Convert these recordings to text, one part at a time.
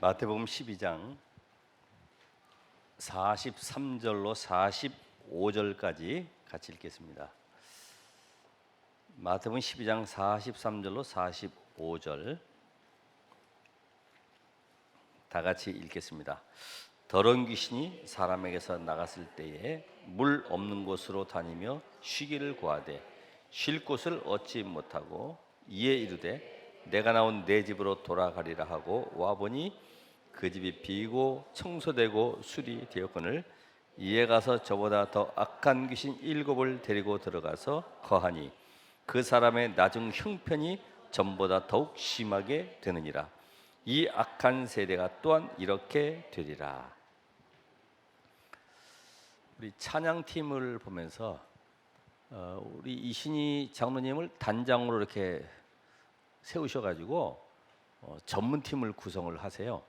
마태복음 12장 43절로 45절까지 같이 읽겠습니다. 마태복음 12장 43절로 45절 다 같이 읽겠습니다. 더러운 귀신이 사람에게서 나갔을 때에 물 없는 곳으로 다니며 쉬기를 구하되 쉴 곳을 얻지 못하고 이에 이르되 내가 나온 내 집으로 돌아가리라 하고 와보니 그 집이 비고 청소되고 수리 되었거늘 이에 가서 저보다 더 악한 귀신 7을 데리고 들어가서 거하니 그 사람의 나중 형편이 전보다 더욱 심하게 되느니라. 이 악한 세대가 또한 이렇게 되리라. 우리 찬양팀을 보면서 우리 이신희 장로님을 단장으로 이렇게 세우셔가지고 전문팀을 구성을 하세요.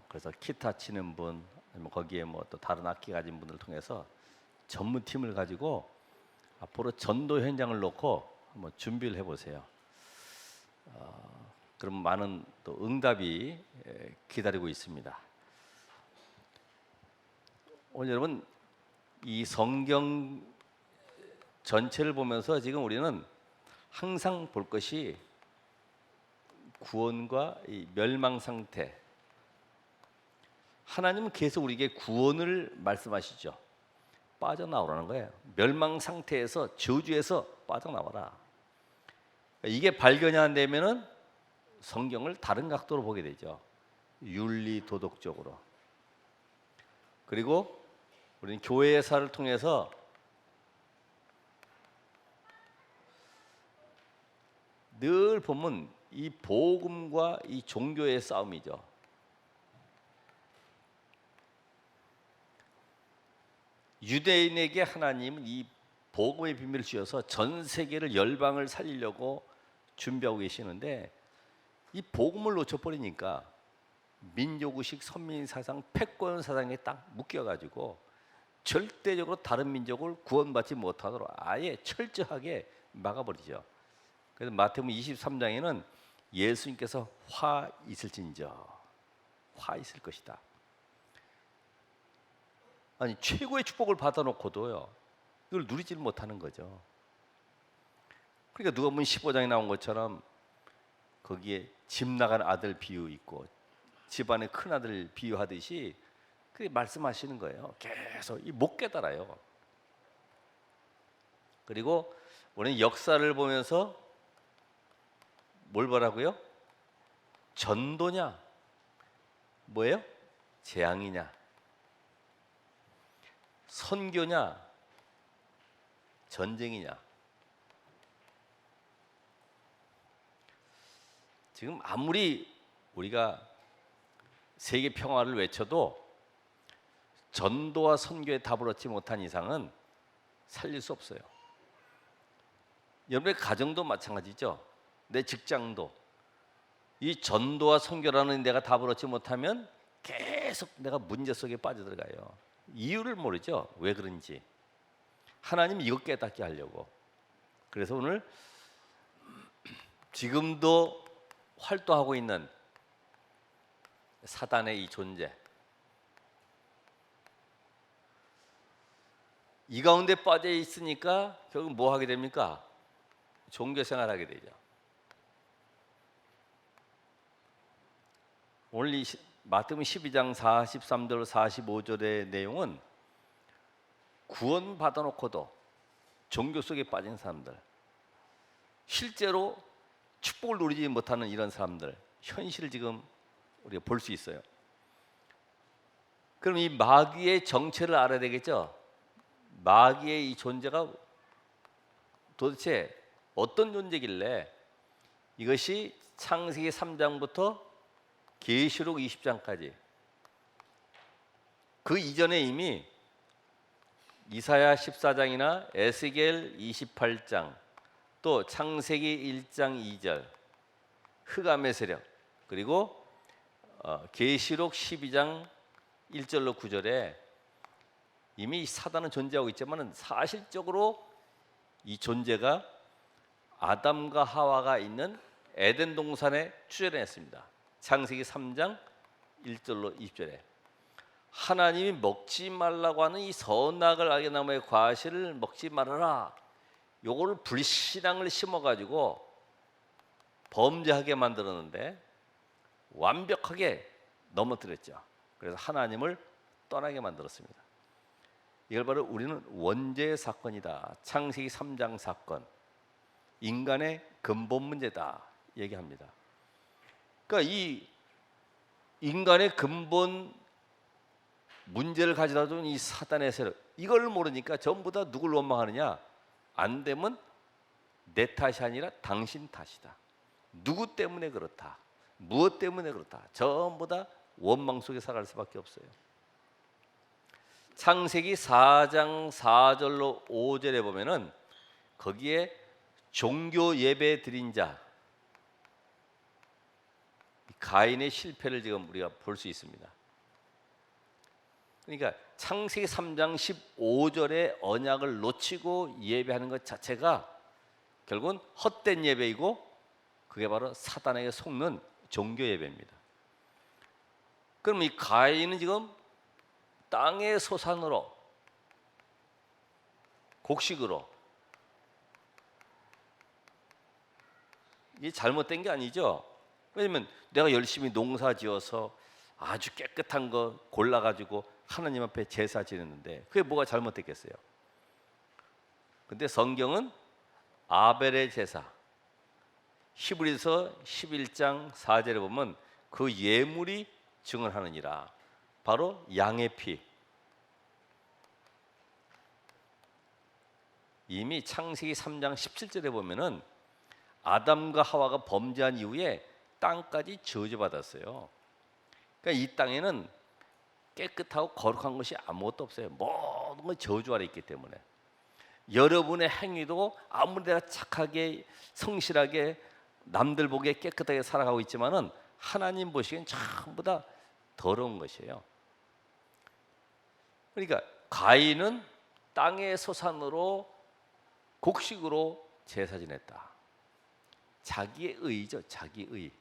그래서 기타 치는 분, 아니면 거기에 뭐 또 다른 악기 가진 분들 통해서 전문팀을 가지고 앞으로 전도 현장을 놓고 한번 준비를 해보세요. 그럼 많은 또 응답이 기다리고 있습니다. 오늘 여러분 이 성경 전체를 보면서 지금 우리는 항상 볼 것이 구원과 이 멸망 상태. 하나님은 계속 우리에게 구원을 말씀하시죠. 빠져나오라는 거예요. 멸망 상태에서 저주에서 빠져나와라. 이게 발견이 안 되면은 성경을 다른 각도로 보게 되죠. 윤리 도덕적으로. 그리고 우리는 교회의 사를 통해서 늘 보면 이 복음과 이 종교의 싸움이죠. 유대인에게 하나님은 이 복음의 비밀을 주셔서 전 세계를 열방을 살리려고 준비하고 계시는데 이 복음을 놓쳐버리니까 민족의식, 선민 사상, 패권 사상에 딱 묶여가지고 절대적으로 다른 민족을 구원받지 못하도록 아예 철저하게 막아버리죠. 그래서 마태복음 23장에는 예수님께서 화 있을진저, 화 있을 것이다. 아니 최고의 축복을 받아놓고도요 이걸 누리지 못하는 거죠. 그러니까 누가 보면 15장에 나온 것처럼 거기에 집 나간 아들 비유 있고 집안의 큰 아들 비유하듯이 그게 말씀하시는 거예요. 계속 못 깨달아요. 그리고 우리는 역사를 보면서 뭘 보라고요? 전도냐 뭐예요? 재앙이냐 선교냐 전쟁이냐. 지금 아무리 우리가 세계 평화를 외쳐도 전도와 선교에 답을 얻지 못한 이상은 살릴 수 없어요. 여러분의 가정도 마찬가지죠. 내 직장도 이 전도와 선교라는 내가 답을 얻지 못하면 계속 내가 문제 속에 빠져들어가요. 이유를 모르죠. 왜 그런지. 하나님 이것 깨닫게 하려고. 그래서 오늘 지금도 활동하고 있는 사단의 이 존재, 이 가운데 빠져 있으니까 결국 뭐 하게 됩니까? 종교 생활하게 되죠. 오늘 이 마태복음 12장 43절 45절의 내용은 구원 받아놓고도 종교 속에 빠진 사람들, 실제로 축복을 누리지 못하는 이런 사람들 현실을 지금 우리가 볼 수 있어요. 그럼 이 마귀의 정체를 알아야 되겠죠. 마귀의 이 존재가 도대체 어떤 존재길래 이것이 창세기 3장부터 계시록 20장까지 그 이전에 이미 이사야 14장이나 에스겔 28장 또 창세기 1장 2절 흑암의 세력 그리고 계시록 12장 1절로 9절에 이미 사단은 존재하고 있지만 사실적으로 이 존재가 아담과 하와가 있는 에덴 동산에 출현했습니다. 창세기 3장 1절로 2절에 하나님이 먹지 말라고 하는 이 선악을 알게 나무의 과실을 먹지 말아라. 요거를 불신앙을 심어가지고 범죄하게 만들었는데 완벽하게 넘어뜨렸죠. 그래서 하나님을 떠나게 만들었습니다. 이걸 바로 우리는 원죄의 사건이다. 창세기 3장 사건, 인간의 근본 문제다 얘기합니다. 그러니까 이 인간의 근본 문제를 가져다 준 이 사단의 세력, 이걸 모르니까 전부 다 누굴 원망하느냐? 안 되면 내 탓이 아니라 당신 탓이다. 누구 때문에 그렇다. 무엇 때문에 그렇다. 전부 다 원망 속에 살아갈 수밖에 없어요. 창세기 4장 4절로 5절에 보면은 거기에 종교 예배 드린 자 가인의 실패를 지금 우리가 볼 수 있습니다. 그러니까 창세기 3장 15절의 언약을 놓치고 예배하는 것 자체가 결국은 헛된 예배이고 그게 바로 사단에게 속는 종교 예배입니다. 그럼 이 가인은 지금 땅의 소산으로 곡식으로 이게 잘못된 게 아니죠. 왜냐면 내가 열심히 농사지어서 아주 깨끗한 거 골라가지고 하나님 앞에 제사 지냈는데 그게 뭐가 잘못됐겠어요? 근데 성경은 아벨의 제사 히브리서 11장 4절에 보면 그 예물이 증언하느니라. 바로 양의 피. 이미 창세기 3장 17절에 보면은 아담과 하와가 범죄한 이후에 땅까지 저주받았어요. 그러니까 이 땅에는 깨끗하고 거룩한 것이 아무것도 없어요. 모든 건 저주 아래 있기 때문에 여러분의 행위도 아무리 내가 착하게 성실하게 남들 보기에 깨끗하게 살아가고 있지만은 하나님 보시기엔 전부 다 더러운 것이에요. 그러니까 가인은 땅의 소산으로 곡식으로 제사 지냈다. 자기의 의죠, 자기의.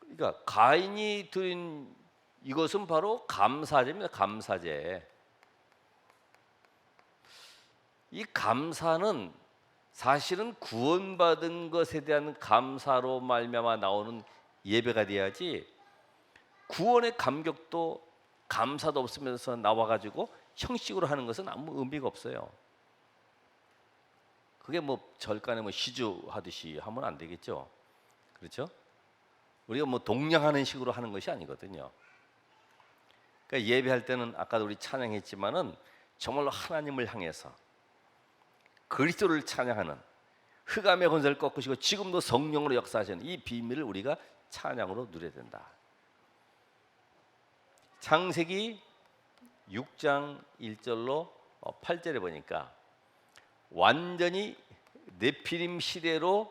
그러니까 가인이 드린 이것은 바로 감사제입니다. 감사제. 이 감사는 사실은 구원받은 것에 대한 감사로 말미암아 나오는 예배가 돼야지 구원의 감격도 감사도 없으면서 나와가지고 형식으로 하는 것은 아무 의미가 없어요. 그게 뭐 절간에 뭐 시주하듯이 하면 안 되겠죠. 그렇죠? 우리가 뭐 동냥하는 식으로 하는 것이 아니거든요. 그러니까 예배할 때는 아까도 우리 찬양했지만은 정말로 하나님을 향해서 그리스도를 찬양하는 흑암의 권세를 꺾으시고 지금도 성령으로 역사하시는 이 비밀을 우리가 찬양으로 누려야 된다. 창세기 6장 1절로 8절에 보니까 완전히 네피림 시대로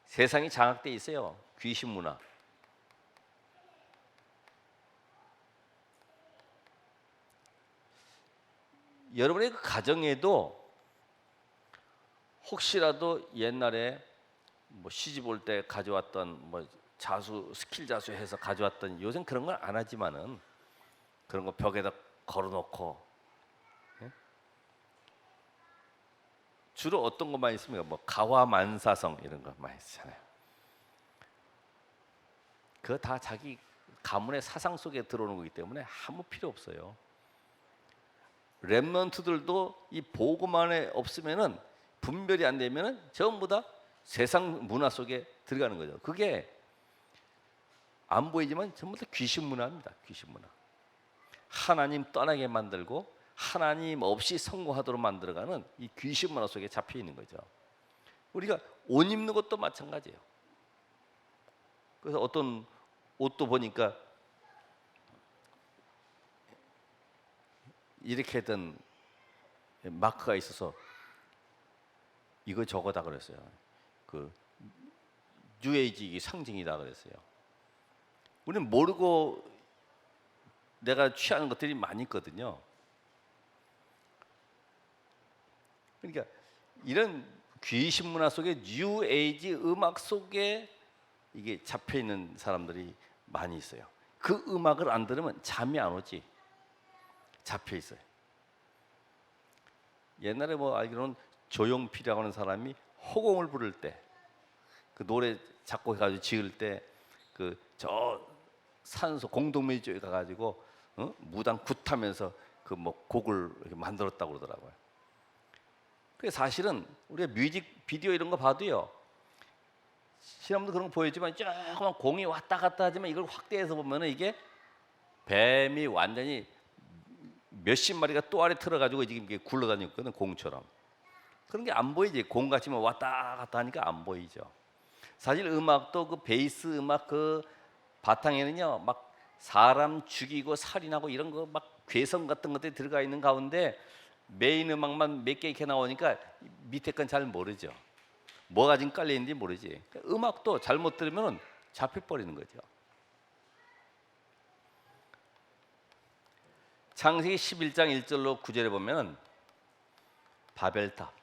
세상이 장악돼 있어요. 귀신 문화. 여러분의 그 가정에도 혹시라도 옛날에 뭐 시집 올 때 가져왔던 뭐 자수 스킬 자수해서 가져왔던, 요새는 그런 건 안 하지만은 그런 거 벽에다 걸어놓고, 예? 주로 어떤 것만 있습니까? 뭐 가화만사성 이런 거 많이 쓰잖아요. 그거 다 자기 가문의 사상 속에 들어오는 거기 때문에 아무 필요 없어요. 랩런트들도 이 보고만에 없으면은 분별이 안 되면은 전부 다 세상 문화 속에 들어가는 거죠. 그게 안 보이지만 전부 다 귀신 문화입니다. 귀신 문화. 하나님 떠나게 만들고 하나님 없이 성공하도록 만들어가는 이 귀신 문화 속에 잡혀 있는 거죠. 우리가 옷 입는 것도 마찬가지예요. 그래서 어떤 옷도 보니까 이렇게 된 마크가 있어서 이거 저거다 그랬어요. 그 뉴에이지 상징이다 그랬어요. 우리는 모르고 내가 취하는 것들이 많이 있거든요. 그러니까 이런 귀신 문화 속에 뉴 에이지 음악 속에 이게 잡혀 있는 사람들이 많이 있어요. 그 음악을 안 들으면 잠이 안 오지. 잡혀 있어요. 옛날에 뭐 알기로는 조용필이라고 하는 사람이 호공을 부를 때, 그 노래 작곡해가지고 지을 때 그 저 산소 공동묘지 쪽에 가가지고 무당 굿하면서 그 뭐 곡을 이렇게 만들었다고 그러더라고요. 그 사실은 우리가 뮤직 비디오 이런 거 봐도요, 실험도 그런 거 보여주지만 조그만 공이 왔다 갔다 하지만 이걸 확대해서 보면은 이게 뱀이 완전히 몇십 마리가 또 아래 틀어가지고 지금 이게 굴러다니고 있거든, 공처럼. 그런 게 안 보이지. 공같이 뭐 왔다 갔다 하니까 안 보이죠. 사실 음악도 그 베이스 음악 그 바탕에는요, 막 사람 죽이고 살인하고 이런 거 막 괴성 같은 것들이 들어가 있는 가운데 메인 음악만 몇 개 이렇게 나오니까 밑에 건 잘 모르죠. 뭐가 지금 깔려 있는지 모르지. 그러니까 음악도 잘못 들으면 잡혀버리는 거죠. 창세기 11장 1절로 9절에 보면 바벨탑.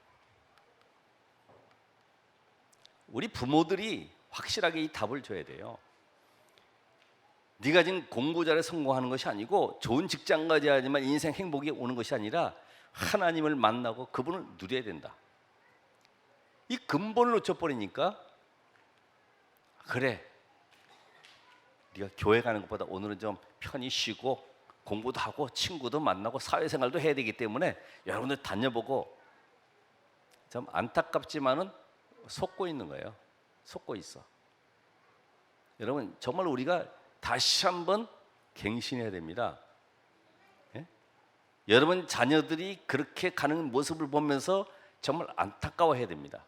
우리 부모들이 확실하게 이 답을 줘야 돼요. 네가 지금 공부 잘해 성공하는 것이 아니고 좋은 직장 가져야지만 인생 행복이 오는 것이 아니라 하나님을 만나고 그분을 누려야 된다. 이 근본을 놓쳐버리니까 그래, 네가 교회 가는 것보다 오늘은 좀 편히 쉬고 공부도 하고 친구도 만나고 사회생활도 해야 되기 때문에 여러분들 다녀보고, 좀 안타깝지만은 속고 있는 거예요. 속고 있어. 여러분 정말 우리가 다시 한번 갱신해야 됩니다. 예? 여러분 자녀들이 그렇게 가는 모습을 보면서 정말 안타까워해야 됩니다.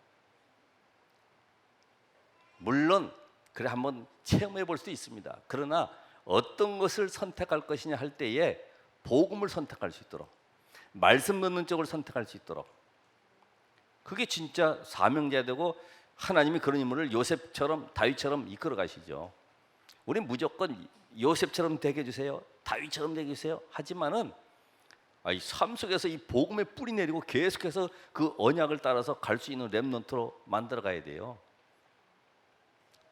물론 그래 한번 체험해 볼 수도 있습니다. 그러나 어떤 것을 선택할 것이냐 할 때에 복음을 선택할 수 있도록, 말씀 듣는 쪽을 선택할 수 있도록, 그게 진짜 사명자야 되고 하나님이 그런 인물을 요셉처럼 다윗처럼 이끌어 가시죠. 우린 무조건 요셉처럼 되게 해주세요, 다윗처럼 되게 해주세요 하지만은 이 삶 속에서 이 복음의 뿌리 내리고 계속해서 그 언약을 따라서 갈 수 있는 렘넌트로 만들어 가야 돼요.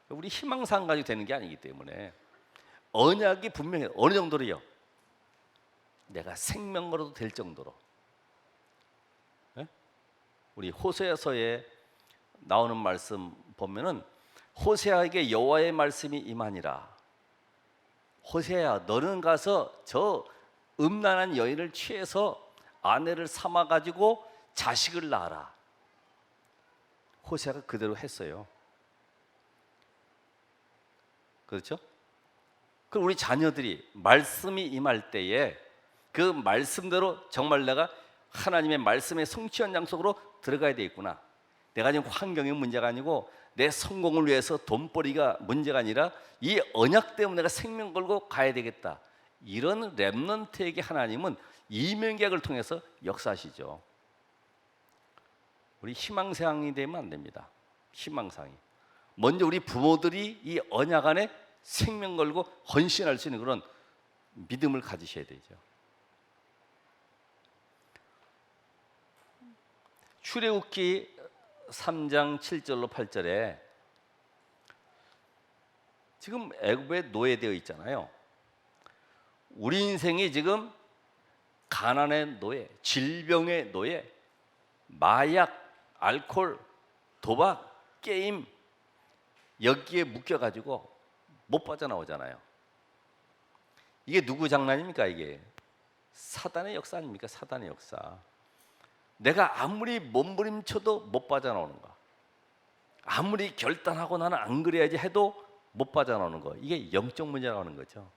우리 희망사항 가지고 되는 게 아니기 때문에 언약이 분명히 어느 정도로요, 내가 생명 걸어도 될 정도로. 네? 우리 호세아서에 나오는 말씀 보면은 호세아에게 여호와의 말씀이 임하니라. 호세아야, 너는 가서 저 음란한 여인을 취해서 아내를 삼아 가지고 자식을 낳아라. 호세아가 그대로 했어요. 그렇죠? 그럼 우리 자녀들이 말씀이 임할 때에 그 말씀대로 정말 내가 하나님의 말씀의 성취한 양속으로 들어가야 되겠구나. 내가 지금 환경이 문제가 아니고 내 성공을 위해서 돈벌이가 문제가 아니라 이 언약 때문에 내가 생명 걸고 가야 되겠다. 이런 렘넌트에게 하나님은 이명계약을 통해서 역사하시죠. 우리 희망사항이 되면 안 됩니다. 희망사항이. 먼저 우리 부모들이 이 언약 안에 생명 걸고 헌신할 수 있는 그런 믿음을 가지셔야 되죠. 출애굽기 3장 7절로 8절에 지금 애굽에 노예되어 있잖아요. 우리 인생이 지금 가난의 노예, 질병의 노예, 마약, 알코올, 도박, 게임 여기에 묶여가지고 못 빠져나오잖아요. 이게 누구 장난입니까? 이게 사단의 역사 아닙니까? 사단의 역사. 내가 아무리 몸부림쳐도 못 빠져나오는 거, 아무리 결단하고 나는 안 그래야지 해도 못 빠져나오는 거, 이게 영적 문제라고 하는 거죠.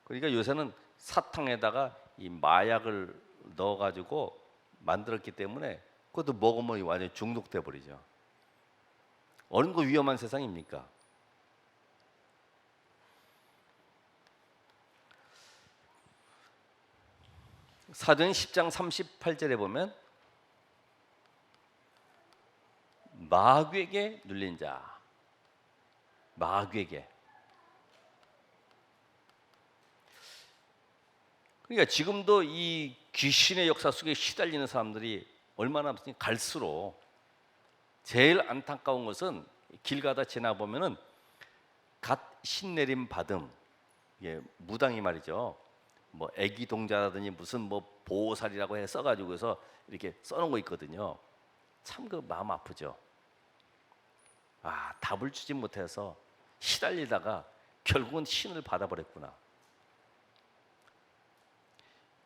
그러니까 요새는 사탕에다가 이 마약을 넣어가지고 만들었기 때문에 그것도 먹으면 완전히 중독돼 버리죠. 어느 거 위험한 세상입니까? 사도행 10장 38절에 보면 마귀에게 눌린 자, 마귀에게. 그러니까 지금도 이 귀신의 역사 속에 시달리는 사람들이 얼마나 갈수록 제일 안타까운 것은 길 가다 지나 보면은 갓 신내림 받음, 이게 무당이 말이죠. 뭐 애기 동자라든지 무슨 뭐 보살이라고 해 써가지고서 이렇게 써놓은 거 있거든요. 참 그 마음 아프죠. 아, 답을 주지 못해서 시달리다가 결국은 신을 받아버렸구나.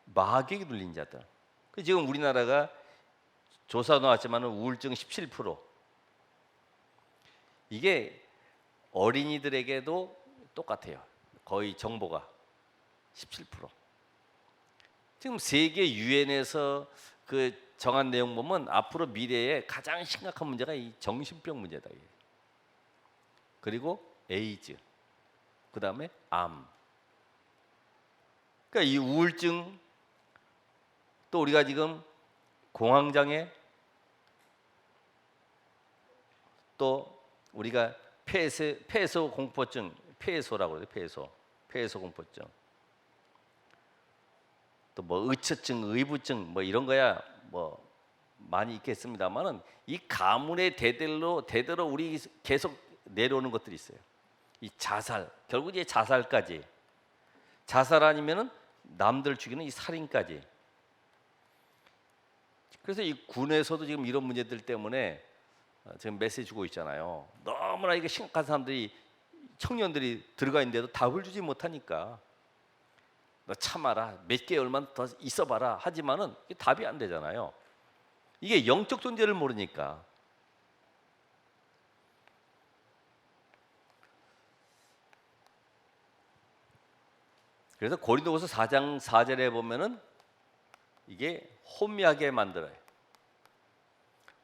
마귀에게 눌린 자들. 지금 우리나라가 조사 나왔지만 우울증 17%. 이게 어린이들에게도 똑같아요. 거의 정보가 17%. 지금 세계 유엔에서 그 정한 내용 보면 앞으로 미래에 가장 심각한 문제가 이 정신병 문제다. 그리고 에이즈, 그 다음에 암. 그러니까 이 우울증, 또 우리가 지금 공황장애, 또 우리가 폐소 공포증, 폐소라고 그래요. 폐소 공포증. 또 뭐 의처증, 의부증 뭐 이런 거야 뭐 많이 있겠습니다만은 이 가문의 대대로 우리 계속 내려오는 것들이 있어요. 이 자살, 결국 이제 자살까지. 자살 아니면은 남들 죽이는 이 살인까지. 그래서 이 군에서도 지금 이런 문제들 때문에 지금 메시지 주고 있잖아요. 너무나 이게 심각한 사람들이, 청년들이 들어가 있는데도 답을 주지 못하니까 너 참아라, 몇 개월만 더 있어봐라 하지만은 이게 답이 안 되잖아요. 이게 영적 존재를 모르니까. 그래서 고린도후서 4장 4절에 보면은 이게 혼미하게 만들어요.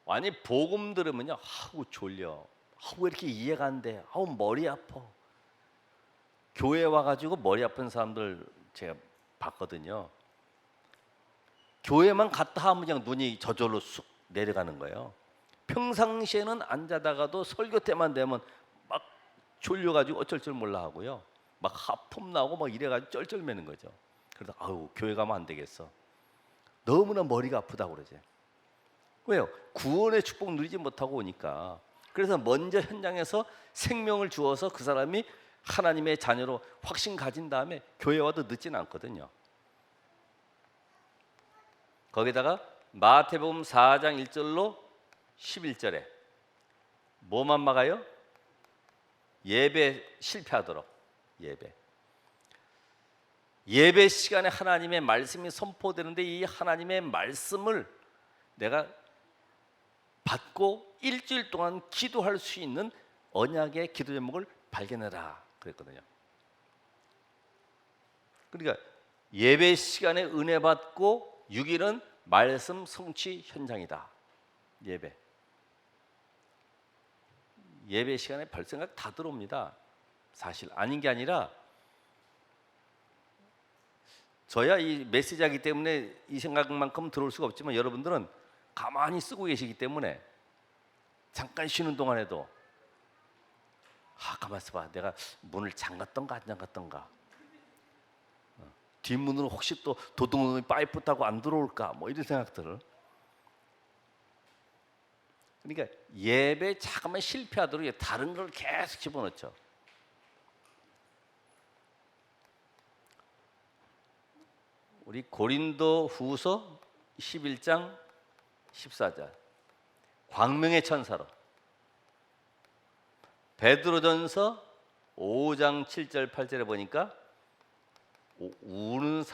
아니 복음 들으면요, 아우 졸려, 아우 왜 이렇게 이해가 안 돼, 아우 머리 아파. 교회 와가지고 머리 아픈 사람들 제가 봤거든요. 교회만 갔다 하면 그냥 눈이 저절로 쑥 내려가는 거예요. 평상시에는 안 자다가도 설교 때만 되면 막 졸려가지고 어쩔 줄 몰라 하고요. 막 하품 나오고 막 이래가지고 쩔쩔매는 거죠. 그래서 아우 교회 가면 안 되겠어. 너무나 머리가 아프다고 그러지. 왜요? 구원의 축복 누리지 못하고 오니까. 그래서 먼저 현장에서 생명을 주어서 그 사람이 하나님의 자녀로 확신 가진 다음에 교회 와도 늦지는 않거든요. 거기다가 마태복음 4장 1절로 11절에 뭐만 막아요? 예배 실패하도록. 예배 시간에 하나님의 말씀이 선포되는데 이 하나님의 말씀을 내가 받고 일주일 동안 기도할 수 있는 언약의 기도 제목을 발견해라 그랬거든요. 그러니까 예배 시간에 은혜 받고 6일은 말씀 성취 현장이다. 예배 시간에 별 생각 다 들어옵니다. 사실 아닌 게 아니라 저야 이 메시지이기 때문에 이 생각만큼 들어올 수가 없지만 여러분들은 가만히 쓰고 계시기 때문에 잠깐 쉬는 동안에도 가만 있어봐, 내가 문을 잠갔던가 안 잠갔던가, 뒷문으로 혹시 또 도둑놈이 파이프 타고 안 들어올까, 뭐 이런 생각들을. 그러니까 예배 잠깐만 실패하도록 다른 걸 계속 집어넣죠. 우리 고린도 후서 11장 14절 광명의 천사로, 베드로전서 5장 7절 8절에 보니까 우는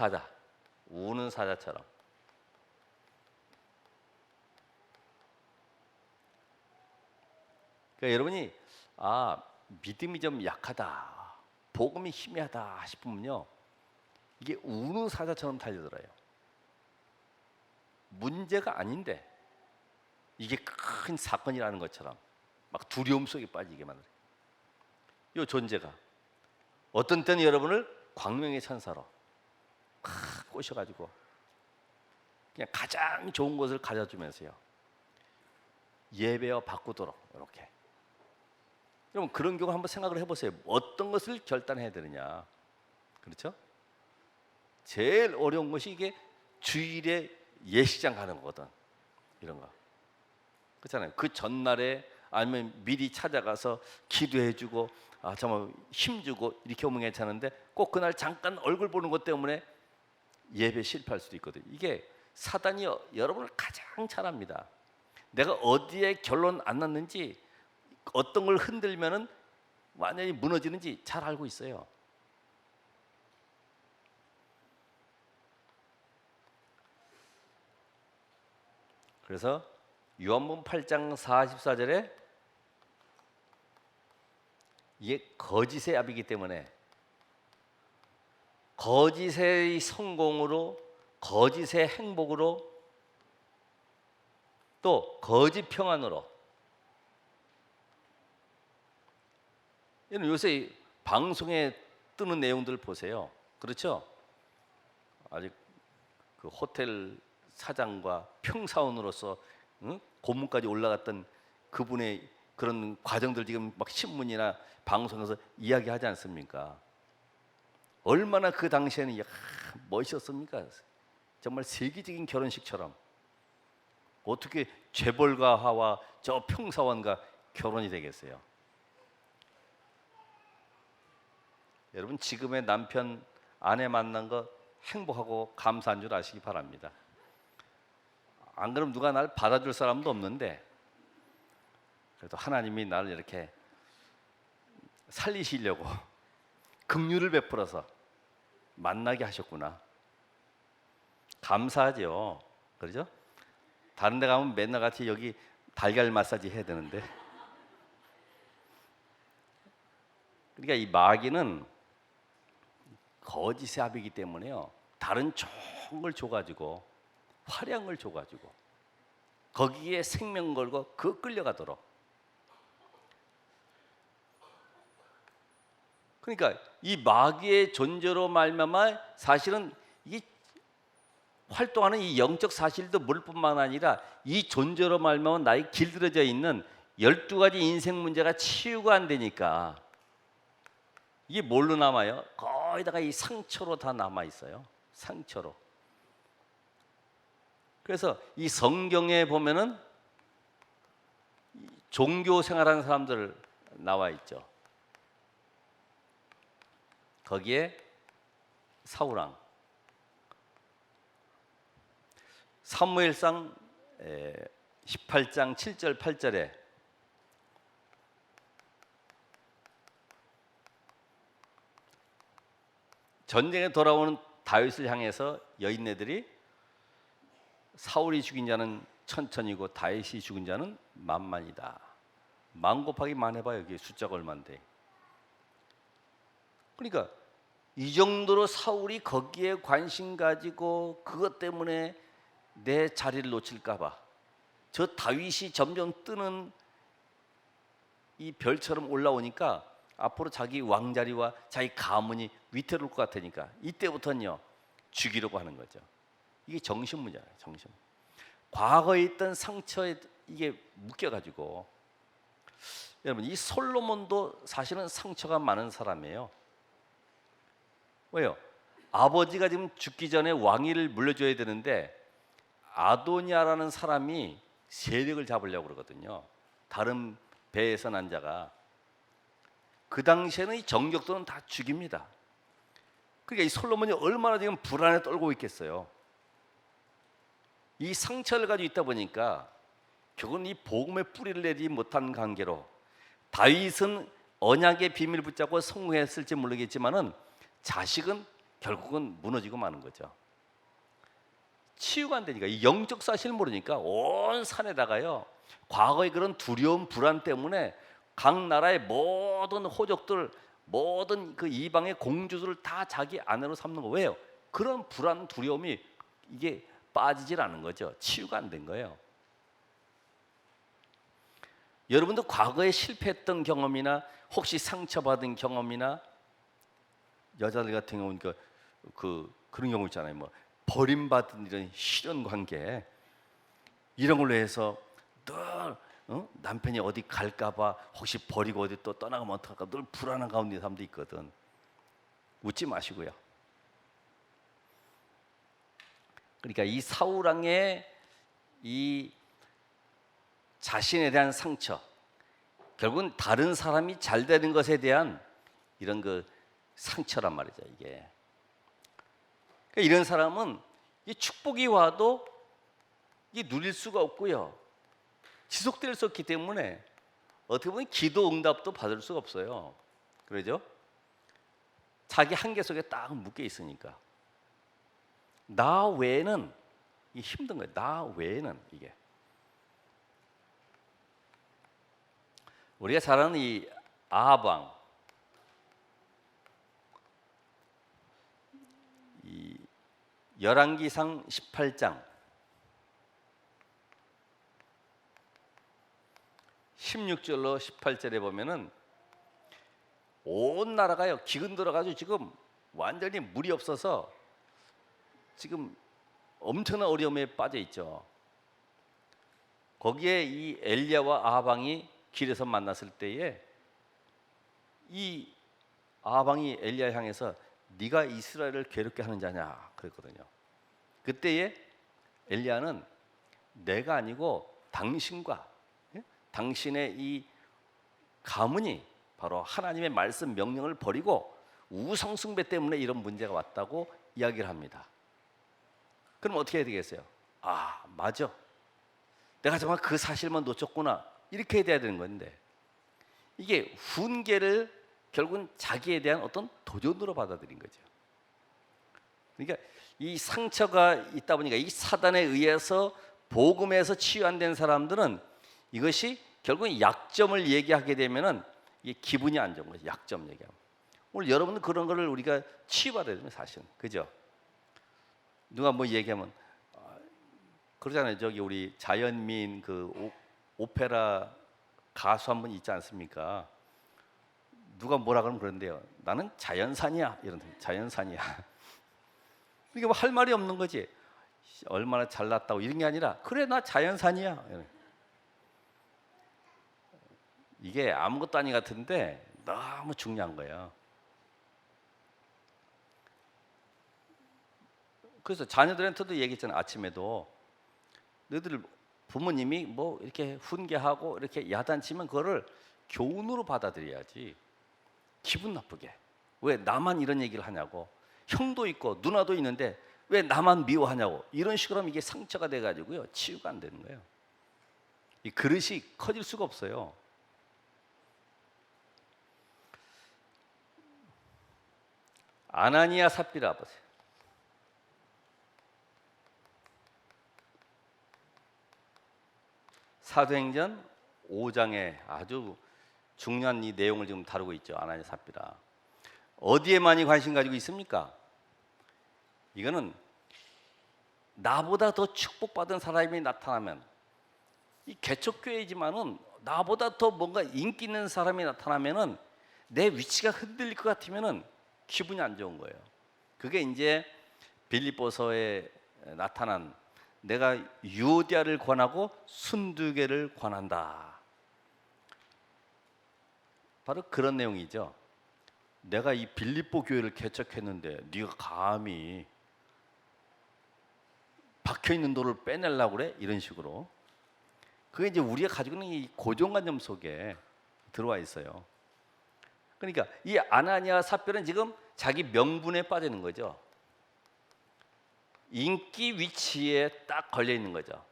사자처럼. 그러니까 여러분이 믿음이 좀 약하다, 복음이 희미하다 싶으면요, 이게 우는 사자처럼 달려들어요. 문제가 아닌데 이게 큰 사건이라는 것처럼 막 두려움 속에 빠지게 만들어요. 이 존재가 어떤 때는 여러분을 광명의 천사로 꼬셔가지고 그냥 가장 좋은 것을 가져주면서요, 예배와 바꾸도록 이렇게. 여러분 그런 경우 한번 생각을 해보세요. 어떤 것을 결단해야 되느냐, 그렇죠? 제일 어려운 것이 이게 주일에 예식장 가는 거거든. 이런 거. 그렇잖아요. 그 전날에 아니면 미리 찾아가서 기도해주고 정말 힘주고 이렇게 오면 괜찮은데 꼭 그날 잠깐 얼굴 보는 것 때문에 예배 실패할 수도 있거든요. 이게 사단이 여러분을 가장 잘 압니다. 내가 어디에 결론 안 났는지 어떤 걸 흔들면은 완전히 무너지는지 잘 알고 있어요. 그래서 요한복음 8장 44절에 이게 거짓의 압이기 때문에 거짓의 성공으로 거짓의 행복으로 또 거짓 평안으로 요새 방송에 뜨는 내용들 보세요. 그렇죠? 아직 그 호텔 사장과 평사원으로서 고문까지 올라갔던 그분의 그런 과정들 지금 막 신문이나 방송에서 이야기하지 않습니까? 얼마나 그 당시에는 멋있었습니까? 정말 세계적인 결혼식처럼 어떻게 재벌가 하와 저 평사원과 결혼이 되겠어요? 여러분 지금의 남편 아내 만난 거 행복하고 감사한 줄 아시기 바랍니다. 안 그러면 누가 날 받아줄 사람도 없는데 그래도 하나님이 나를 이렇게 살리시려고 긍휼을 베풀어서 만나게 하셨구나. 감사하죠. 그렇죠? 다른 데 가면 맨날 같이 여기 달걀 마사지 해야 되는데 그러니까 이 마귀는 거짓의 압이기 때문에요. 다른 좋은 걸 줘가지고 화려한 걸 줘가지고 거기에 생명 걸고 그 끌려가도록. 그러니까 이 마귀의 존재로 말미암아 사실은 이 활동하는 이 영적 사실도 물 뿐만 아니라 이 존재로 말미암아 나의 길들여져 있는 12가지 인생 문제가 치유가 안 되니까 이게 뭘로 남아요? 거의다가 이 상처로 다 남아 있어요. 상처로. 그래서 이 성경에 보면은 종교 생활하는 사람들 나와 있죠. 거기에 사울왕, 사무엘상 18장 7절 8절에 전쟁에 돌아오는 다윗을 향해서 여인네들이 사울이 죽인 자는 천천이고 다윗이 죽은 자는 만만이다. 만 곱하기 만 해봐요. 이게 숫자가 얼마인데. 그러니까 이 정도로 사울이 거기에 관심 가지고 그것 때문에 내 자리를 놓칠까 봐 저 다윗이 점점 뜨는 이 별처럼 올라오니까 앞으로 자기 왕자리와 자기 가문이 위태로울 것 같으니까 이때부터는요 죽이려고 하는 거죠. 이게 정신 문제예요. 정신. 과거에 있던 상처에 이게 묶여가지고 여러분 이 솔로몬도 사실은 상처가 많은 사람이에요. 왜요? 아버지가 지금 죽기 전에 왕위를 물려줘야 되는데 아도니아라는 사람이 세력을 잡으려고 그러거든요. 다른 배에서 난 자가. 그 당시에는 이 정적들은 다 죽입니다. 그러니까 이 솔로몬이 얼마나 지금 불안에 떨고 있겠어요. 이 상처를 가지고 있다 보니까 결국은 이 복음의 뿌리를 내지 못한 관계로 다윗은 언약의 비밀을 붙잡고 성공했을지 모르겠지만은 자식은 결국은 무너지고 마는 거죠. 치유가 안 되니까 이 영적 사실을 모르니까 온 산에다가요 과거의 그런 두려움 불안 때문에 각 나라의 모든 호족들 모든 그 이방의 공주들을 다 자기 아내로 삼는 거. 왜요? 그런 불안 두려움이 이게 빠지질 않은 거죠. 치유가 안 된 거예요. 여러분도 과거에 실패했던 경험이나 혹시 상처받은 경험이나 여자들 같은 경우는 그런 경우 있잖아요. 뭐 버림받은 이런 실현 관계 이런 걸로 해서 늘 남편이 어디 갈까봐 혹시 버리고 어디 또 떠나가면 어떡할까 늘 불안한 가운데 사람도 있거든. 웃지 마시고요. 그러니까 이 사울 왕의 이 자신에 대한 상처, 결국은 다른 사람이 잘 되는 것에 대한 이런 그 상처란 말이죠, 이게. 그러니까 이런 사람은 이 축복이 와도 이 누릴 수가 없고요. 지속될 수 없기 때문에 어떻게 보면 기도 응답도 받을 수가 없어요. 그러죠? 자기 한계 속에 딱 묶여 있으니까. 나 외에는 이게 힘든 거예요. 나 외에는 이게. 우리가 잘 아는 이 아합 왕, 이 열왕기상 18장 16절로 18절에 보면은 온 나라가요 기근 들어가지고 지금 완전히 물이 없어서 지금 엄청난 어려움에 빠져 있죠. 거기에 이 엘리야와 아합 왕이 길에서 만났을 때에 이 아합 왕이 엘리야 향해서 네가 이스라엘을 괴롭게 하는 자냐 그랬거든요. 그때에 엘리야는 내가 아니고 당신과 당신의 이 가문이 바로 하나님의 말씀 명령을 버리고 우상숭배 때문에 이런 문제가 왔다고 이야기를 합니다. 그럼 어떻게 해야 되겠어요? 아, 맞아. 내가 정말 그 사실만 놓쳤구나. 이렇게 해야 되는 건데 이게 훈계를 결국은 자기에 대한 어떤 도전으로 받아들인 거죠. 그러니까 이 상처가 있다 보니까 이 사단에 의해서 복음에서 치유 안 된 사람들은 이것이 결국은 약점을 얘기하게 되면은 이게 기분이 안 좋은 거죠. 약점 얘기하면. 오늘 여러분은 그런 거를 우리가 치유받아야 되는 사실은. 그죠? 누가 뭐 얘기하면 그러잖아요. 저기 우리 자연민 그 오페라 가수 한 분 있지 않습니까? 누가 뭐라 그러면 그런데요. 나는 자연산이야. 이런 자연산이야. 이게 뭐 할 말이 없는 거지. 얼마나 잘났다고 이런 게 아니라 그래 나 자연산이야. 이게 아무것도 아니 같은데 너무 중요한 거예요. 그래서 자녀들한테도 얘기했잖아요. 아침에도 너희들 부모님이 뭐 이렇게 훈계하고 이렇게 야단치면 그거를 교훈으로 받아들여야지. 기분 나쁘게. 왜 나만 이런 얘기를 하냐고. 형도 있고 누나도 있는데 왜 나만 미워하냐고. 이런 식으로 하면 이게 상처가 돼가지고요. 치유가 안 되는 거예요. 이 그릇이 커질 수가 없어요. 아나니아 삽비라 보세요. 사도행전 5장에 아주 중요한 이 내용을 지금 다루고 있죠. 아나니아 삽비라. 어디에 많이 관심 가지고 있습니까? 이거는 나보다 더 축복받은 사람이 나타나면 이 개척교회이지만은 나보다 더 뭔가 인기 있는 사람이 나타나면은 내 위치가 흔들릴 것 같으면은 기분이 안 좋은 거예요. 그게 이제 빌립보서에 나타난 내가 유오디아를 권하고 순두개를 권한다. 바로 그런 내용이죠. 내가 이 빌립보 교회를 개척했는데 네가 감히 박혀있는 돌을 빼내려고 그래? 이런 식으로. 그게 이제 우리가 가지고 있는 이 고정관념 속에 들어와 있어요. 그러니까 이 아나니아 삽비라는 지금 자기 명분에 빠지는 거죠. 인기 위치에 딱 걸려 있는 거죠.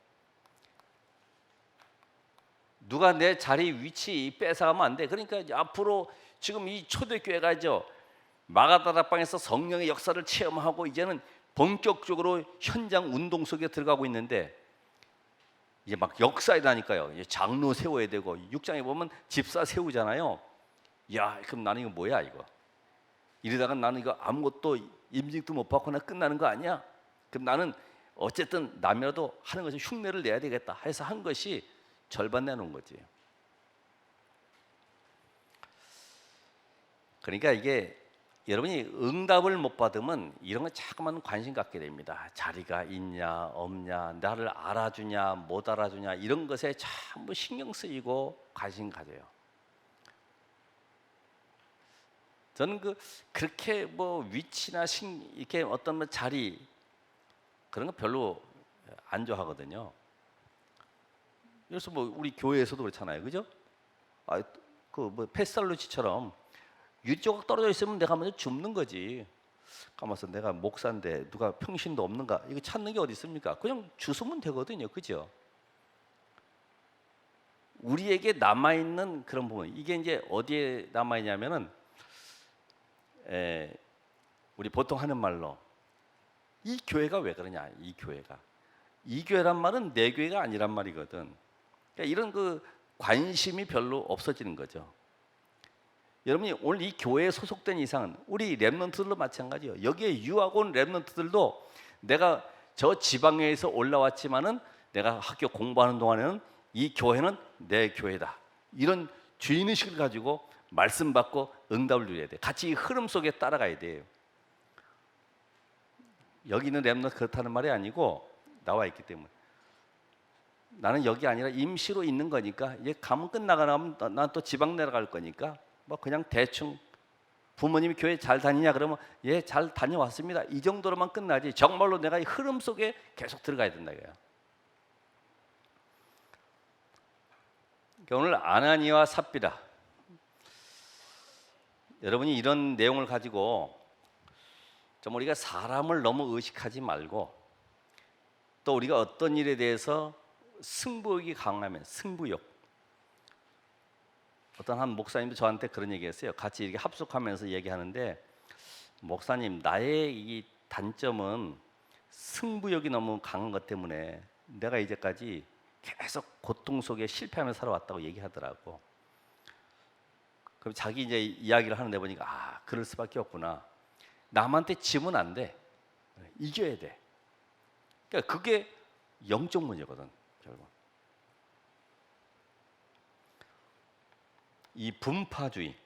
누가 내 자리 위치 뺏어가면 안 돼. 그러니까 이제 앞으로 지금 이 초대교회가죠. 마가다락방에서 성령의 역사를 체험하고 이제는 본격적으로 현장 운동 속에 들어가고 있는데 이제 막 역사이라니까요. 이제 장로 세워야 되고 6장에 보면 집사 세우잖아요. 야, 그럼 나는 이거 뭐야 이거? 이러다가 나는 이거 아무것도 임직도 못 받거나 끝나는 거 아니야? 그럼 나는 어쨌든 남이라도 하는 것에 흉내를 내야 되겠다 해서 한 것이 절반 내놓은 거지. 그러니까 이게 여러분이 응답을 못 받으면 이런 거 자꾸만 관심 갖게 됩니다. 자리가 있냐 없냐, 나를 알아주냐 못 알아주냐 이런 것에 전부 신경 쓰이고 관심 가져요. 저는 그렇게 뭐 위치나 이렇게 어떤 뭐 자리 그런 거 별로 안 좋아하거든요. 그래서 뭐 우리 교회에서도 그렇잖아요, 그죠? 아, 그 뭐 페살루치처럼 유리 조각 떨어져 있으면 내가 먼저 줍는 거지. 가만있어, 내가 목사인데 누가 평신도 없는가? 이거 찾는 게 어디 있습니까? 그냥 주우면 되거든요, 그죠? 우리에게 남아 있는 그런 부분, 이게 이제 어디에 남아 있냐면은, 우리 보통 하는 말로 이 교회가 왜 그러냐? 이 교회란 말은 내 교회가 아니란 말이거든. 그러니까 이런 그 관심이 별로 없어지는 거죠. 여러분이 오늘 이 교회에 소속된 이상은 우리 랩런트들도 마찬가지예요. 여기에 유학 온 랩런트들도 내가 저 지방에서 올라왔지만은 내가 학교 공부하는 동안에는 이 교회는 내 교회다. 이런 주인의식을 가지고 말씀 받고 응답을 드려야 돼. 같이 이 흐름 속에 따라가야 돼요. 여기 있는 랩런트 그렇다는 말이 아니고 나와 있기 때문에 나는 여기 아니라 임시로 있는 거니까 이제 가면 끝나고 나면 난 또 지방 내려갈 거니까 뭐 그냥 대충 부모님이 교회 잘 다니냐 그러면 예, 잘 다녀왔습니다. 이 정도로만 끝나지 정말로 내가 이 흐름 속에 계속 들어가야 된다 이거야. 오늘 아나니와 삽비라, 여러분이 이런 내용을 가지고 좀 우리가 사람을 너무 의식하지 말고 또 우리가 어떤 일에 대해서 승부욕이 강하면 승부욕, 어떤 한 목사님도 저한테 그런 얘기했어요. 같이 이렇게 합숙하면서 얘기하는데, 목사님, 나의 이 단점은 승부욕이 너무 강한 것 때문에 내가 이제까지 계속 고통 속에 실패하며 살아왔다고 얘기하더라고. 그럼 자기 이제 이야기를 하는데 보니까 아, 그럴 수밖에 없구나. 남한테 지면 안 돼. 이겨야 돼. 그러니까 그게 영적 문제거든, 결국. 이 분파주의,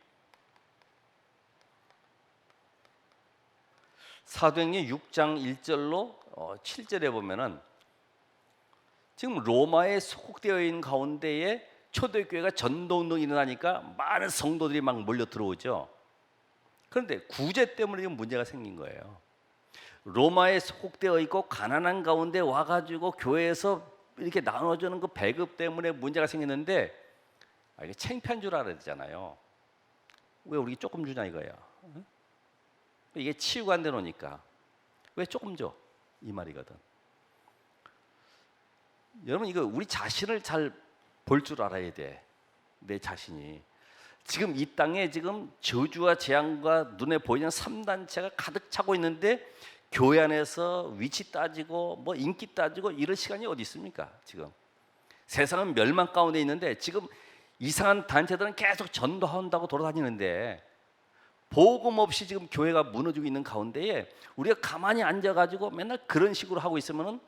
사도행전 6장 1절로 7절에 보면은 지금 로마에 소속되어 있는 가운데에 초대교회가 전도운동이 일어나니까 많은 성도들이 막 몰려 들어오죠. 그런데 구제 때문에 지금 문제가 생긴 거예요. 로마에 소속되어 있고 가난한 가운데 와가지고 교회에서 이렇게 나눠주는 그 배급 때문에 문제가 생겼는데, 이게 창피한 줄 알아야 되잖아요. 왜 우리 조금 주냐 이거야. 이게 치유가 안 되노니까 왜 조금 줘? 이 말이거든. 여러분, 이거 우리 자신을 잘 볼 줄 알아야 돼. 내 자신이 지금 이 땅에 지금 저주와 재앙과 눈에 보이는 3단체가 가득 차고 있는데 교회 안에서 위치 따지고 뭐 인기 따지고 이럴 시간이 어디 있습니까? 지금 세상은 멸망 가운데 있는데 지금 이상한 단체들은 계속 전도한다고 돌아다니는데 복음 없이 지금 교회가 무너지고 있는 가운데에 우리가 가만히 앉아가지고 맨날 그런 식으로 하고 있으면은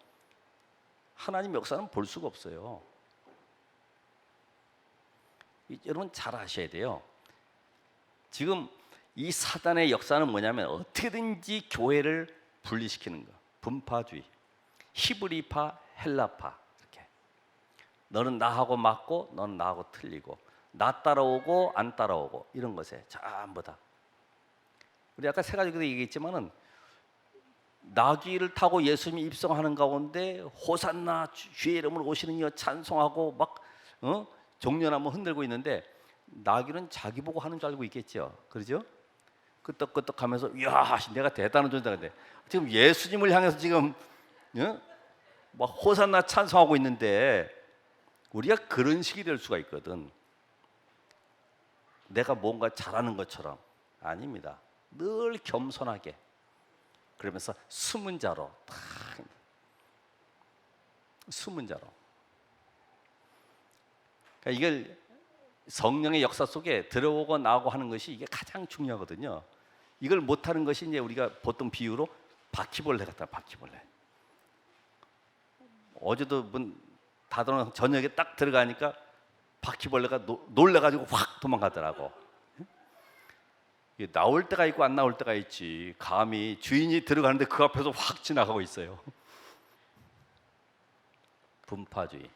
하나님 역사는 볼 수가 없어요. 여러분 잘 아셔야 돼요. 지금 이 사단의 역사는 뭐냐면 어떻게든지 교회를 분리시키는 거. 분파주의, 히브리파, 헬라파. 이렇게 너는 나하고 맞고 너는 나하고 틀리고, 나 따라오고 안 따라오고, 이런 것에 전부 다. 우리 아까 세 가지 얘기했지만은 나귀를 타고 예수님이 입성하는 가운데 호산나 주의 이름으로 오시는 이여 찬송하고 막 종려나무 흔들고 있는데 나귀는 자기 보고 하는 줄 알고 있겠죠. 그러죠? 끄떡끄떡하면서 이야, 내가 대단한 존재인데 지금 예수님을 향해서 지금 막 호산나 찬송하고 있는데 우리가 그런 식이 될 수가 있거든. 내가 뭔가 잘하는 것처럼. 아닙니다. 늘 겸손하게, 그러면서 숨은 자로, 숨은 자로. 그러니까 이걸 성령의 역사 속에 들어오고 나오고 하는 것이 이게 가장 중요하거든요. 이걸 못하는 것이 이제 우리가 보통 비유로 바퀴벌레 같다. 바퀴벌레. 어제도 다들 저녁에 딱 들어가니까 바퀴벌레가 놀래가지고 확 도망가더라고. 나올 때가 있고 안 나올 때가 있지. 감히 주인이 들어가는데 그 앞에서 확 지나가고 있어요. 분파주의.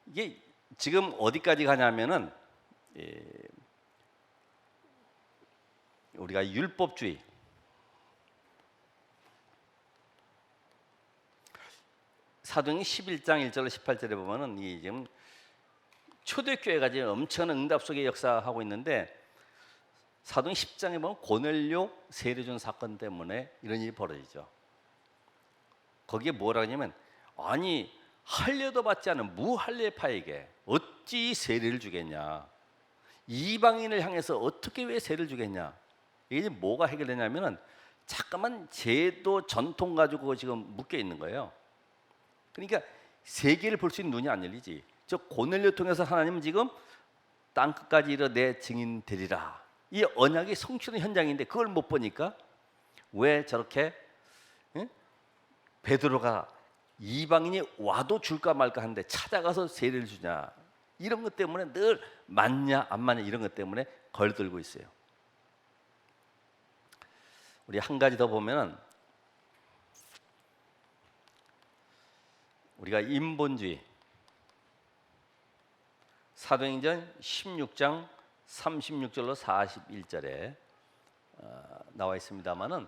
이게 지금 어디까지 가냐면은 우리가 율법주의, 사도행전 11장 1절로 18절에 보면은 이 지금 초대교회가 지금 엄청난 응답 속에 역사하고 있는데 사도행 10장에 보면 고넬료 세례준 사건 때문에 이런 일이 벌어지죠. 거기에 뭐라 하냐면 아니 할례도 받지 않은 무할례파에게 어찌 세례를 주겠냐? 이방인을 향해서 어떻게 왜 세례를 주겠냐? 이게 뭐가 해결되냐면은 잠깐만 제도 전통 가지고 지금 묶여 있는 거예요. 그러니까 세계를 볼 수 있는 눈이 안 열리지. 저 고넬료 통해서 하나님은 지금 땅 끝까지 이르러 내 증인 되리라. 이 언약이 성취는 현장인데 그걸 못 보니까 왜 저렇게 베드로가 이방인이 와도 줄까 말까 하는데 찾아가서 세례를 주냐 이런 것 때문에 늘 맞냐 안 맞냐 이런 것 때문에 걸들고 있어요. 우리 한 가지 더 보면은 우리가 인본주의 사도행전 16장 36절로 41절에 나와 있습니다만은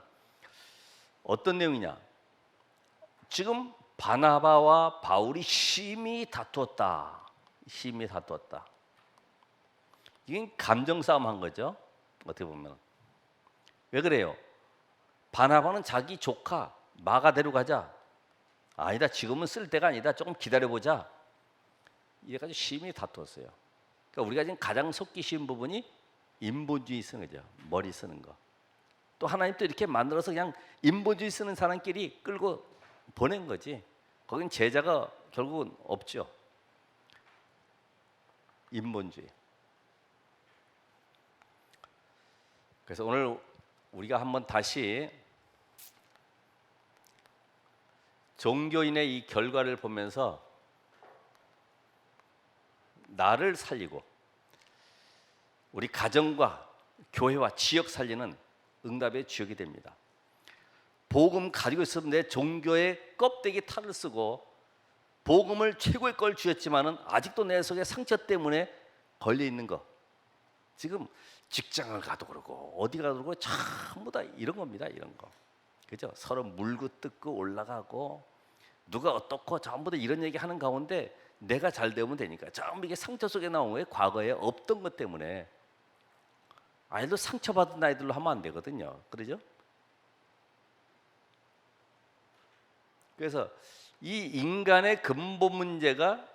어떤 내용이냐? 지금 바나바와 바울이 심히 다투었다. 심히 다투었다. 이게 감정 싸움 한 거죠. 어떻게 보면 왜 그래요? 바나바는 자기 조카 마가 데려가자. 아니다, 지금은 쓸 때가 아니다. 조금 기다려보자. 이래가지고 심히 다투었어요. 그러니까 우리가 지금 가장 속기 쉬운 부분이 인본주의 쓰는 거죠. 머리 쓰는 거. 또 하나님 또 이렇게 만들어서 그냥 인본주의 쓰는 사람끼리 끌고 보낸 거지. 거긴 제자가 결국은 없죠. 인본주의. 그래서 오늘 우리가 한번 다시 종교인의 이 결과를 보면서 나를 살리고 우리 가정과 교회와 지역 살리는 응답의 주역이 됩니다. 복음 가지고 있으면 내 종교의 껍데기 탈을 쓰고 복음을 최고의 걸 주었지만은 아직도 내 속에 상처 때문에 걸려 있는 거. 지금 직장을 가도 그러고 어디 가도 그러고 전부 다 이런 겁니다. 이런 거. 그죠? 서로 물고 뜯고 올라가고 누가 어떻고 전부 다 이런 얘기 하는 가운데 내가 잘 되면 되니까 전부 이게 상처 속에 나온 거예요. 과거에 없던 것 때문에. 아이들 상처받은 아이들로 하면 안 되거든요. 그러죠? 그래서 이 인간의 근본 문제가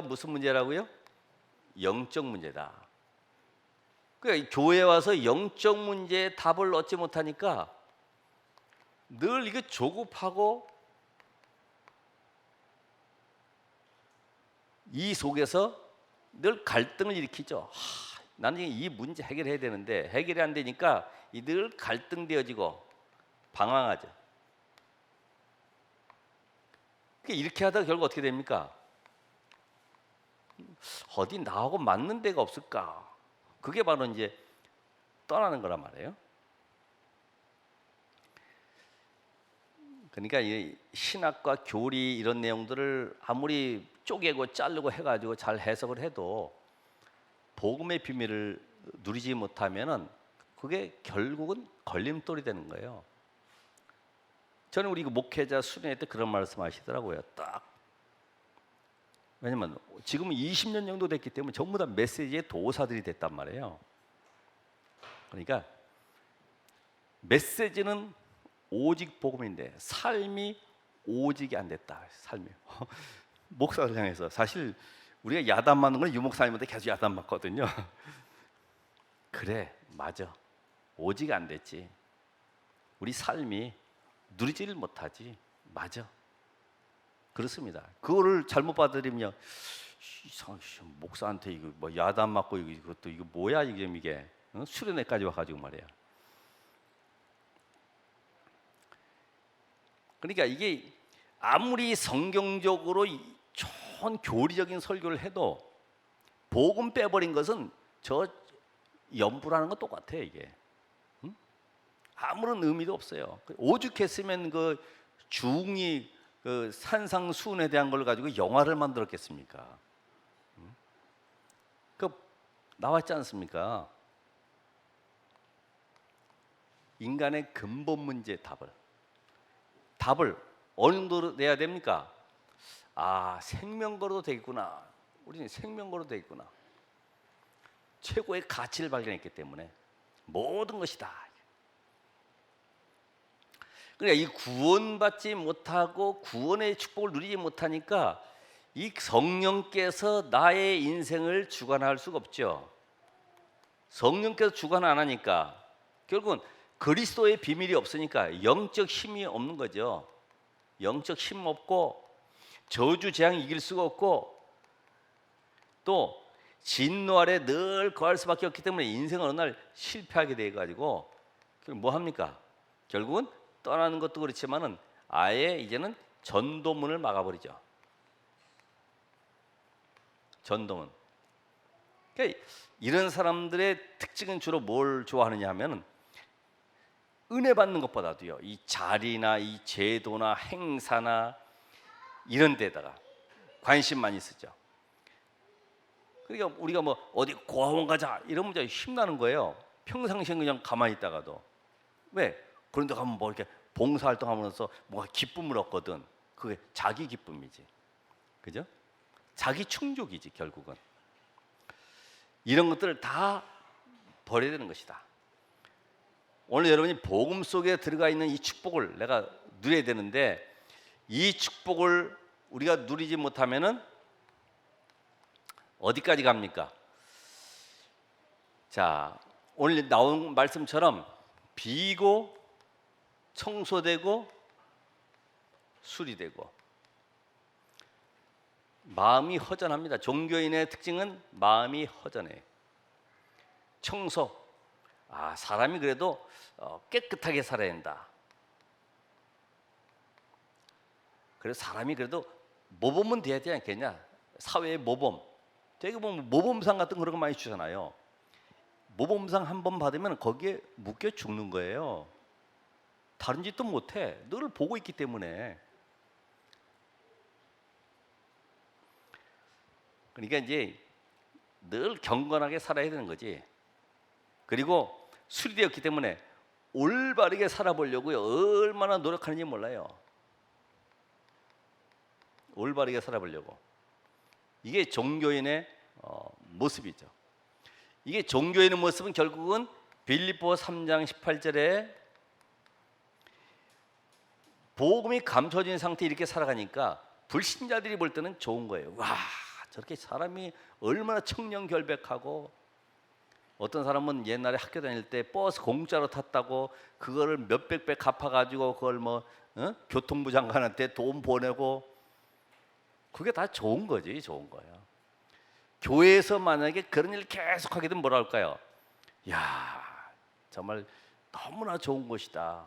무슨 문제라고요? 영적 문제다. 그러니까 교회 와서 영적 문제에 답을 얻지 못하니까 늘 이게 조급하고 이 속에서 늘 갈등을 일으키죠. 나는 이 문제 해결해야 되는데 해결이 안 되니까 늘 갈등되어지고 방황하죠. 이렇게 하다가 결국 어떻게 됩니까? 어디 나하고 맞는 데가 없을까? 그게 바로 이제 떠나는 거란 말이에요. 그러니까 이 신학과 교리 이런 내용들을 아무리 쪼개고 자르고 해가지고 잘 해석을 해도 복음의 비밀을 누리지 못하면은 그게 결국은 걸림돌이 되는 거예요. 저는 우리 목회자 수련회 때 그런 말씀하시더라고요. 딱. 왜냐면 지금은 20년 정도 됐기 때문에 전부 다 메시지의 도사들이 됐단 말이에요. 그러니까 메시지는 오직 복음인데 삶이 오직이 안 됐다. 삶이. 목사를 향해서 사실 우리가 야단 맞는 건 유 목사님한테 계속 야단 맞거든요. 그래, 맞아. 오직 안 됐지. 우리 삶이 누리지를 못하지. 맞아. 그렇습니다. 그거를 잘못 받아들이면 목사한테 이거 뭐 야단 맞고 이것도 이거 뭐야 이게 수련회까지 와가지고 말이야. 그러니까 이게 아무리 성경적으로 좋은 교리적인 설교를 해도 복음 빼버린 것은 저 연부라는 건 똑같아요. 이게 아무런 의미도 없어요. 오죽했으면 그 중이 그 산상수훈에 대한 걸 가지고 영화를 만들었겠습니까? 그 나왔지 않습니까? 인간의 근본 문제의 답을. 답을 어느 정도로 내야 됩니까? 아, 생명거로도 되겠구나. 우리는 생명거로 되겠구나. 최고의 가치를 발견했기 때문에 모든 것이다. 그러니까 이 구원받지 못하고 구원의 축복을 누리지 못하니까 이 성령께서 나의 인생을 주관할 수가 없죠. 성령께서 주관 안 하니까 결국은 그리스도의 비밀이 없으니까 영적 힘이 없는 거죠. 영적 힘 없고 저주 재앙 이길 수가 없고 또 진노 아래 늘 거할 수밖에 없기 때문에 인생은 어느 날 실패하게 돼 가지고 뭐 합니까? 결국은 떠나는 것도 그렇지만은 아예 이제는 전도문을 막아버리죠. 전도문. 그러니까 이런 사람들의 특징은 주로 뭘 좋아하느냐 하면은 은혜 받는 것보다도요, 이 자리나 이 제도나 행사나 이런 데다가 관심 많이 쓰죠. 그러니까 우리가 뭐 어디 고아원 가자 이러면 힘나는 거예요. 평상시에 그냥 가만히 있다가도. 왜? 그런 데 가면 뭐 이렇게 봉사활동하면서 뭔가 기쁨을 얻거든. 그게 자기 기쁨이지. 그죠? 자기 충족이지 결국은. 이런 것들을 다 버려야 되는 것이다. 오늘 여러분이 복음 속에 들어가 있는 이 축복을 내가 누려야 되는데 이 축복을 우리가 누리지 못하면은 어디까지 갑니까? 자, 오늘 나온 말씀처럼 비고 청소되고 수리되고 마음이 허전합니다. 종교인의 특징은 마음이 허전해요. 청소. 아, 사람이 그래도 깨끗하게 살아야 된다. 그래서 사람이 그래도 모범은 돼야 되지 않겠냐? 사회의 모범. 되게 보면 모범상 같은 그런 거 많이 주잖아요. 모범상 한 번 받으면 거기에 묶여 죽는 거예요. 다른 짓도 못해. 늘 보고 있기 때문에. 그러니까 이제 늘 경건하게 살아야 되는 거지. 그리고 수리되었기 때문에 올바르게 살아보려고요. 얼마나 노력하는지 몰라요. 올바르게 살아보려고. 이게 종교인의 모습이죠. 이게 종교인의 모습은 결국은 빌립보 3장 18절에 복음이 감춰진 상태에 이렇게 살아가니까 불신자들이 볼 때는 좋은 거예요. 와, 저렇게 사람이 얼마나 청렴결백하고, 어떤 사람은 옛날에 학교 다닐 때 버스 공짜로 탔다고 그거를 몇백 배 갚아가지고 그걸 뭐 교통부 장관한테 돈 보내고, 그게 다 좋은 거지. 좋은 거예요. 교회에서 만약에 그런 일을 계속하게 되면 뭐라 할까요? 야, 정말 너무나 좋은 곳이다.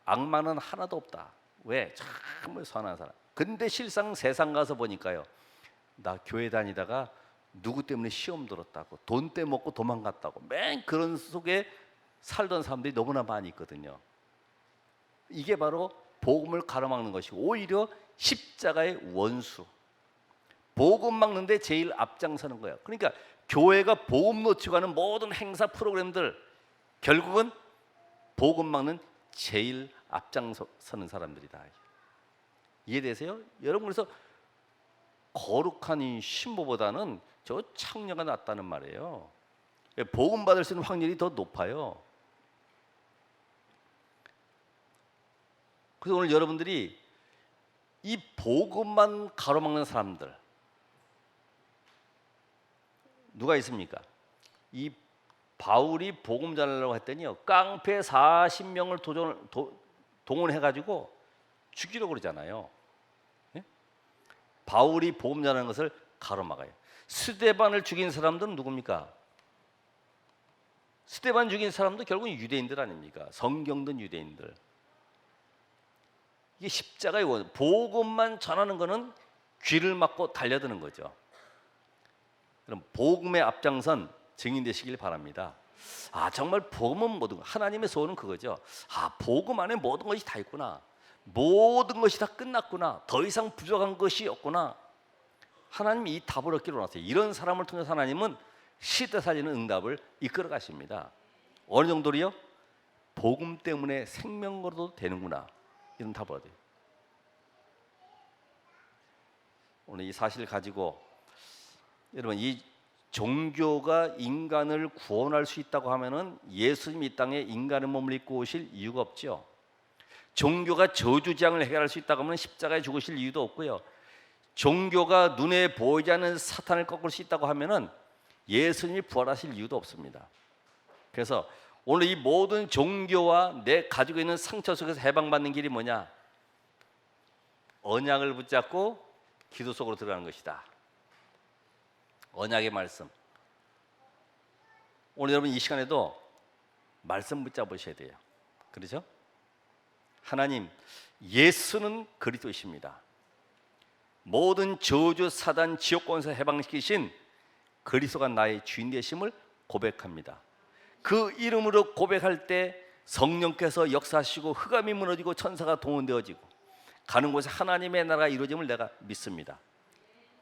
악마는 하나도 없다. 왜? 정말 선한 사람. 근데 실상 세상 가서 보니까요, 나 교회 다니다가 누구 때문에 시험 들었다고, 돈 떼먹고 도망갔다고, 맨 그런 속에 살던 사람들이 너무나 많이 있거든요. 이게 바로 복음을 가로막는 것이고, 오히려 십자가의 원수, 복음 막는데 제일 앞장서는 거예요. 그러니까 교회가 복음 놓치고 하는 모든 행사 프로그램들 결국은 복음 막는 제일 앞장서는 사람들이다. 이해되세요? 여러분, 그래서 거룩한 이 신부보다는 저 창녀가 낫다는 말이에요. 복음 받을 수 있는 확률이 더 높아요. 그래서 오늘 여러분들이 이 복음만 가로막는 사람들 누가 있습니까? 이 바울이 복음 전하려고 했더니요, 깡패 40명을 동원해가지고 죽이려고 그러잖아요. 예? 바울이 복음 전하는 것을 가로막아요. 스데반을 죽인 사람들은 누굽니까? 스데반 죽인 사람도 결국은 유대인들 아닙니까? 성경든 유대인들. 이게 십자가의 원, 복음만 전하는 것은 귀를 막고 달려드는 거죠. 그럼 복음의 앞장선 증인 되시길 바랍니다. 아, 정말 복음은 모든 것, 하나님의 소원은 그거죠. 아, 복음 안에 모든 것이 다 있구나. 모든 것이 다 끝났구나. 더 이상 부족한 것이 없구나. 하나님이 이 답을 얻기로 원하세요. 이런 사람을 통해서 하나님은 시대 살리는 응답을 이끌어 가십니다. 어느 정도로요? 복음 때문에 생명으로도 되는구나. 이런 답을 얻어요. 오늘 이 사실을 가지고 여러분, 이 종교가 인간을 구원할 수 있다고 하면은 예수님이 이 땅에 인간의 몸을 입고 오실 이유가 없죠. 종교가 저주재앙을 해결할 수 있다고 하면 십자가에 죽으실 이유도 없고요. 종교가 눈에 보이지 않는 사탄을 꺾을 수 있다고 하면은 예수님이 부활하실 이유도 없습니다. 그래서 오늘 이 모든 종교와 내 가지고 있는 상처 속에서 해방받는 길이 뭐냐? 언약을 붙잡고 기도 속으로 들어가는 것이다. 언약의 말씀. 오늘 여러분 이 시간에도 말씀 붙잡으셔야 돼요. 그렇죠? 하나님, 예수는 그리스도이십니다. 모든 저주, 사단, 지옥권에서 해방시키신 그리스도가 나의 주인 되심을 고백합니다. 그 이름으로 고백할 때 성령께서 역사하시고 흑암이 무너지고 천사가 동원되어지고 가는 곳에 하나님의 나라가 이루어짐을 내가 믿습니다.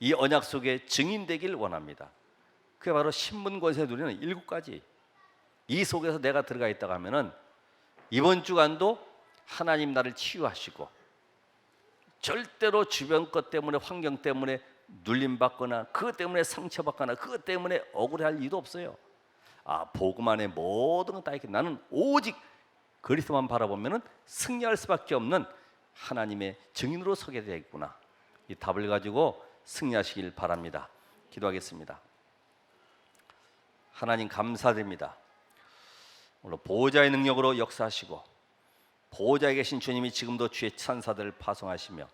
이 언약 속에 증인되길 원합니다. 그게 바로 신문권세 누리는 7가지. 이 속에서 내가 들어가 있다고 하면은 이번 주간도 하나님 나를 치유하시고 절대로 주변 것 때문에, 환경 때문에 눌림받거나 그것 때문에 상처받거나 그것 때문에 억울해할 일도 없어요. 복음 안에 모든 건 다 있게 나는 오직 그리스도만 바라보면은 승리할 수밖에 없는 하나님의 증인으로 서게 되겠구나. 이 답을 가지고 승리하시길 바랍니다. 기도하겠습니다. 하나님 감사드립니다. 오늘 보호자의 능력으로 역사하시고 보호자에 계신 주님이 지금도 주의 천사들을 파송하시며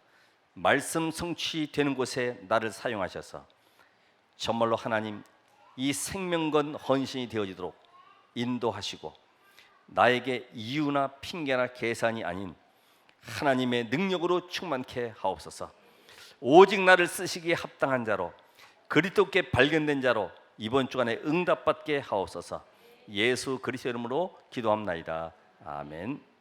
말씀 성취되는 곳에 나를 사용하셔서 정말로 하나님 이 생명건 헌신이 되어지도록 인도하시고 나에게 이유나 핑계나 계산이 아닌 하나님의 능력으로 충만케 하옵소서. 오직 나를 쓰시기에 합당한 자로 그리스도께 발견된 자로 이번 주간에 응답받게 하옵소서. 예수 그리스도 이름으로 기도합나이다. 아멘.